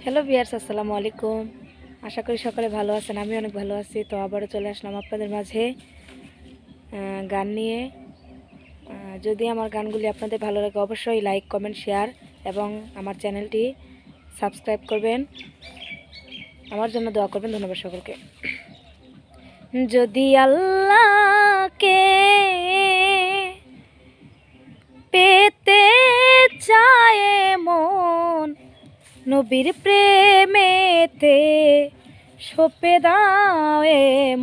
Hello viewers, আসসালামু আলাইকুম। আশা করি সকালে ভালো আছেন। আমি অনেক ভালো আছি। তো আবারও চলে আসলাম আপনাদের মাঝে গান নিয়ে। যদি আমার গানগুলি আপনাদের ভালো লাগে অবশ্যই লাইক, কমেন্ট, শেয়ার এবং আমার চ্যানেলটি সাবস্ক্রাইব করবেন। আমার জন্য দোয়া করবেন। ধন্যবাদ সকলকে। যদি আল্লাহকে পেতে চায় মন, নবীর প্রেমেতে সপে দাও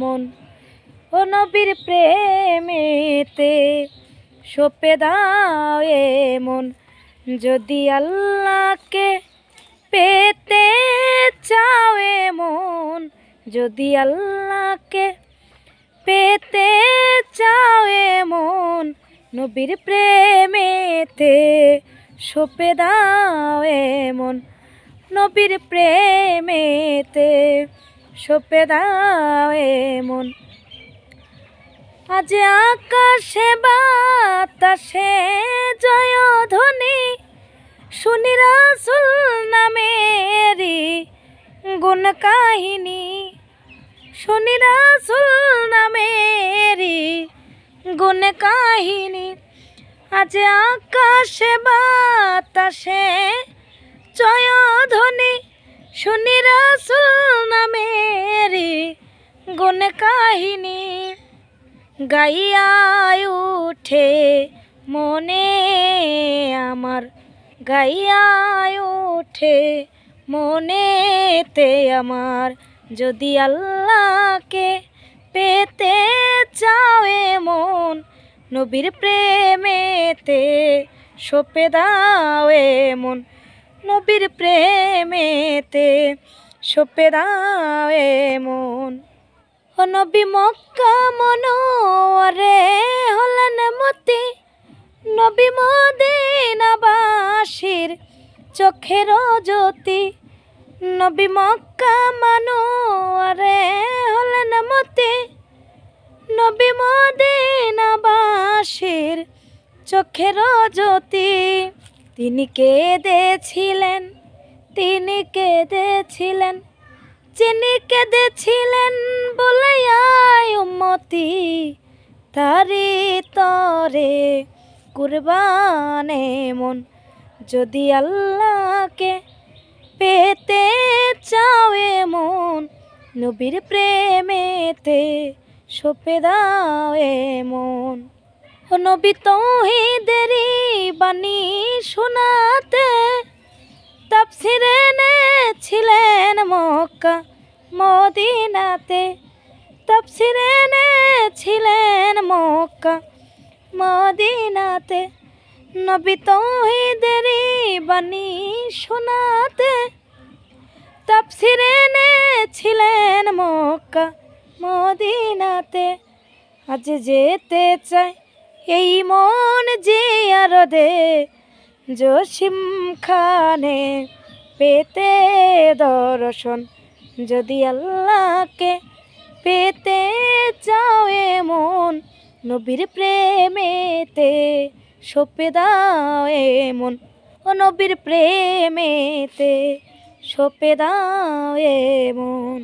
মন। ও নবীর প্রেমেতে সপে দাও মন। যদি আল্লাহকে পেতে চাও মন, যদি আল্লাহকে পেতে চাও মন, নবীর প্রেমেতে সপে দাও মন। নবীর প্রেমেতে সপে দাও মন। আজ আকাশে বাতাসে জয়ধ্বনি, শুনি রাসূল নামেরি গুণ কাহিনী, শুনি রাসূল নামেরি গুণ কাহিনী। আজ আকাশে বাতাসে জয়ধ্বনি, শুনি রাসূল নামেরি গুণ কাহিনী। গাইয়া উঠে মনে আমার, গাইয়া উঠে মনেতে আমার। যদি আল্লাহকে পেতে চাও মন, নবীর প্রেমেতে সপে দাও মন। নবীর প্রেমেতে সপে দাও মন। ও নবী মক্কা মনোয়ারে হলেন মতি, নবী মদিনাবাসীর চোখের জ্যোতি। নবী মক্কা মনোয়ারে হলেন মতি, নবী মদিনাবাসীর চোখের জ্যোতি। তিনি কেঁদেছিলেন, তিনি কেঁদেছিলেন, যিনি কেঁদেছিলেন বলে আয় উম্মতি, তারি তরে কুরবান মন। যদি আল্লাহকে পেতে চাও মন, নবীর প্রেমেতে সপে দাও মন। ও নবী তাওহীদেরই বাণী শোনাতে তাফসীর এনেছিলেন মক্কা মদিনাতে, তাফসীর এনেছিলেন মক্কা মদিনাতে। নবী তাওহীদেরই বাণী শোনাতে তাফসীর এনেছিলেন মক্কা মদিনাতে। আজ যেতে চাই এই মন জিয়ারতে, জসিম খানে পেতে দর্শন। যদি আল্লাহকে পেতে চাও মন, নবীর প্রেমেতে সপে দাও মন। ও নবীর প্রেমেতে সপে দাও মন।